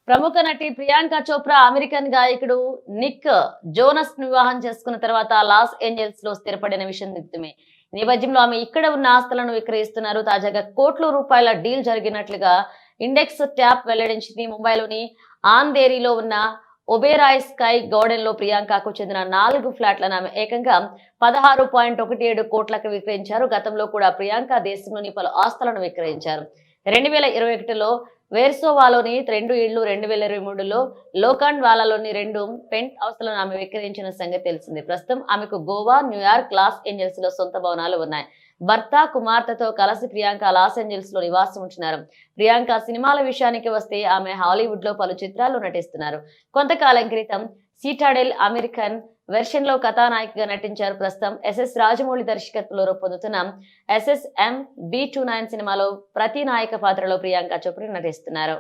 ప్రముఖ నటి ప్రియాంక చోప్రా అమెరికన్ గాయకుడు నిక్ జోనస్ వివాహం చేసుకున్న తర్వాత లాస్ ఏంజల్స్ లో స్థిరపడిన విషయం నిజమే. ఈ నేపథ్యంలో ఆమె ఇక్కడ ఉన్న ఆస్తులను విక్రయిస్తున్నారు. తాజాగా కోట్ల రూపాయల డీల్ జరిగినట్లుగా ఇండెక్స్ ట్యాప్ వెల్లడించింది. ముంబైలోని ఆంధేరిలో ఉన్న ఒబేరాయ్ స్కై గార్డెన్ లో ప్రియాంకకు చెందిన 4 ఫ్లాట్లను ఆమె ఏకంగా 16.17 కోట్లకు విక్రయించారు. గతంలో కూడా ప్రియాంక దేశంలోని పలు ఆస్తులను విక్రయించారు. 2021లో వేర్సోవాలోని 2 ఇళ్లు, 2023లో లోకాండ్ వాలాలోని 2 పెంట్ హౌస్లను ఆమె విక్రయించిన సంగతి తెలిసింది. ప్రస్తుతం ఆమెకు గోవా, న్యూయార్క్, లాస్ ఏంజల్స్ లో సొంత భవనాలు ఉన్నాయి. భర్త, కుమార్తెతో కలిసి ప్రియాంక లాస్ ఏంజల్స్ లో నివాసం ఉంటున్నారు. ప్రియాంక సినిమాల విషయానికి వస్తే ఆమె హాలీవుడ్ లో పలు చిత్రాల్లో నటిస్తున్నారు. కొంతకాలం క్రితం సీటాడెల్ అమెరికన్ వెర్షన్ లో కథానాయికగా నటించారు. ప్రస్తుతం ఎస్ఎస్ రాజమౌళి దర్శకత్వంలో రూపొందుతున్న SSM B29 సినిమాలో ప్రతి నాయక పాత్రలో ప్రియాంక చోప్రా నటిస్తున్నారు.